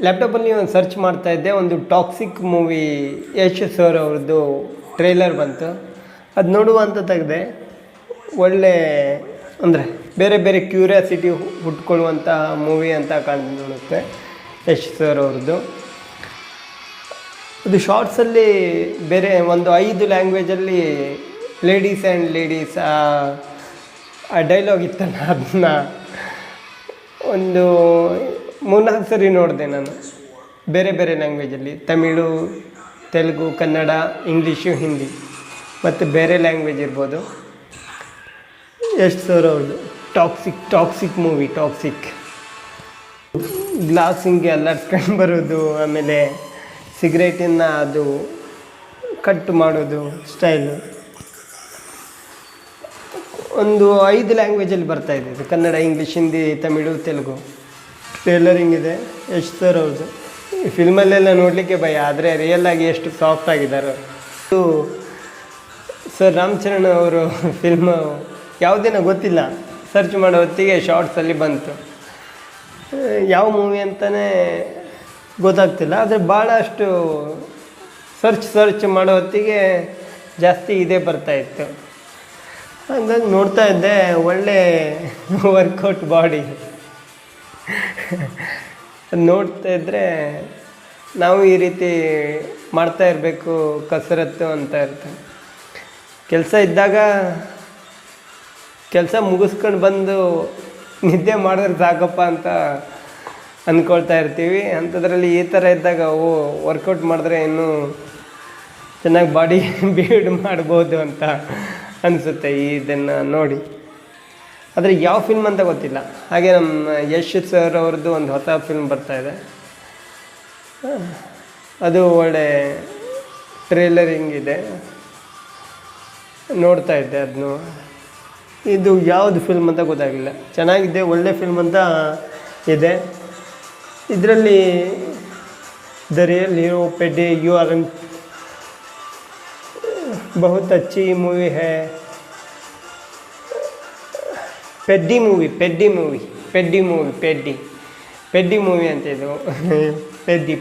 ಲ್ಯಾಪ್ಟಾಪಲ್ಲಿ ಒಂದು ಸರ್ಚ್ ಮಾಡ್ತಾಯಿದ್ದೆ, ಒಂದು ಟಾಕ್ಸಿಕ್ ಮೂವಿ ಯಶ್ ಸರ್ ಅವ್ರದ್ದು ಟ್ರೈಲರ್ ಬಂತು. ಅದು ನೋಡುವ ಅಂತ ತೆಗೆದೆ. ಒಳ್ಳೆ ಅಂದರೆ ಬೇರೆ ಬೇರೆ ಕ್ಯೂರಿಯಾಸಿಟಿ ಹುಟ್ಕೊಳ್ಳುವಂಥ ಮೂವಿ ಅಂತ ಕಾಣುತ್ತೆ ಯಶ್ ಸರ್ ಅವ್ರದ್ದು. ಅದು ಶಾರ್ಟ್ಸಲ್ಲಿ ಬೇರೆ ಒಂದು 5 ಲ್ಯಾಂಗ್ವೇಜಲ್ಲಿ ಲೇಡೀಸ್ ಆ್ಯಂಡ್ ಲೇಡೀಸ್ ಆ ಡೈಲಾಗ್ ಇತ್ತಲ್ಲ, ಅದನ್ನ ಒಂದು 3-4 ಸರಿ ನೋಡಿದೆ ನಾನು. ಬೇರೆ ಬೇರೆ ಲ್ಯಾಂಗ್ವೇಜಲ್ಲಿ ತಮಿಳು, ತೆಲುಗು, ಕನ್ನಡ, ಇಂಗ್ಲೀಷು, ಹಿಂದಿ ಮತ್ತು ಬೇರೆ ಲ್ಯಾಂಗ್ವೇಜ್ ಇರ್ಬೋದು. ಯಶ್ ಸರ್ ಅವ್ರದ್ದು ಟಾಕ್ಸಿಕ್ ಮೂವಿ. ಗ್ಲಾಸ್ ಹಿಂಗೆ ಅಲ್ಲಾಡ್ಸ್ಕೊಂಡು ಬರೋದು, ಆಮೇಲೆ ಸಿಗರೇಟನ್ನು ಅದು ಕಟ್ ಮಾಡೋದು ಸ್ಟೈಲು. ಒಂದು 5 ಲ್ಯಾಂಗ್ವೇಜಲ್ಲಿ ಬರ್ತಾಯಿದೆ ಇದು. ಕನ್ನಡ, ಇಂಗ್ಲೀಷ್, ಹಿಂದಿ, ತಮಿಳು, ತೆಲುಗು. ಟ್ರೇಲರಿಂಗ್ ಇದೆ ಯಶ್ ಸರ್ ಅವ್ರದ್ದು. ಈ ಫಿಲ್ಮಲ್ಲೆಲ್ಲ ನೋಡಲಿಕ್ಕೆ ಭಯ, ಆದರೆ ರಿಯಲ್ಲಾಗಿ ಎಷ್ಟು ಸಾಫ್ಟ್ ಆಗಿದ್ದಾರೆ. ಇದು ಸರ್ ರಾಮಚರಣ್ ಅವರು ಫಿಲ್ಮು ಯಾವುದೇನೋ ಗೊತ್ತಿಲ್ಲ, ಸರ್ಚ್ ಮಾಡೋ ಹೊತ್ತಿಗೆ ಶಾರ್ಟ್ಸಲ್ಲಿ ಬಂತು. ಯಾವ ಮೂವಿ ಅಂತಲೇ ಗೊತ್ತಾಗ್ತಿಲ್ಲ, ಆದರೆ ಭಾಳಷ್ಟು ಸರ್ಚ್ ಮಾಡೋ ಹೊತ್ತಿಗೆ ಜಾಸ್ತಿ ಇದೇ ಬರ್ತಾಯಿತ್ತು. ಹಂಗಾಗಿ ನೋಡ್ತಾ ಇದ್ದೆ. ಒಳ್ಳೆ ವರ್ಕೌಟ್ ಬಾಡಿ. ಅದು ನೋಡ್ತಾ ಇದ್ದರೆ ನಾವು ಈ ರೀತಿ ಮಾಡ್ತಾ ಇರಬೇಕು ಕಸರತ್ತು ಅಂತ ಇರ್ತದೆ. ಕೆಲಸ ಇದ್ದಾಗ ಕೆಲಸ ಮುಗಿಸ್ಕೊಂಡು ಬಂದು ನಿದ್ದೆ ಮಾಡಿದ್ರೆ ಸಾಕಪ್ಪ ಅಂತ ಅಂದ್ಕೊಳ್ತಾ ಇರ್ತೀವಿ. ಅಂಥದ್ರಲ್ಲಿ ಈ ಥರ ಇದ್ದಾಗ ವರ್ಕೌಟ್ ಮಾಡಿದ್ರೆ ಇನ್ನೂ ಚೆನ್ನಾಗಿ ಬಾಡಿ ಬಿಲ್ಡ್ ಮಾಡ್ಬೋದು ಅಂತ ಅನಿಸುತ್ತೆ ಇದನ್ನು ನೋಡಿ. ಆದರೆ ಯಾವ ಫಿಲ್ಮ್ ಅಂತ ಗೊತ್ತಿಲ್ಲ. ಹಾಗೆ ನಮ್ಮ ಯಶ್ ಸರ್ ಅವ್ರದ್ದು ಒಂದು ಹೊಸ ಫಿಲ್ಮ್ ಬರ್ತಾಯಿದೆ, ಅದು ಒಳ್ಳೆ ಟ್ರೇಲರಿಂಗ್ ಇದೆ, ನೋಡ್ತಾ ಇದ್ದೆ ಅದನ್ನು. ಇದು ಯಾವುದು ಫಿಲ್ಮ್ ಅಂತ ಗೊತ್ತಾಗಲಿಲ್ಲ. ಚೆನ್ನಾಗಿದೆ, ಒಳ್ಳೆ ಫಿಲ್ಮ್ ಅಂತ ಇದೆ. ಇದರಲ್ಲಿ ದ ರಿಯಲ್ ಹೀರೋ ಪೆಡ್ಡಿ ಯು ಆರ್ ಎನ್ बहुत अच्छी मूवी है. पेड्डी मूवी ಅಂತ ಇದು. ಪೆಡ್ಡಿ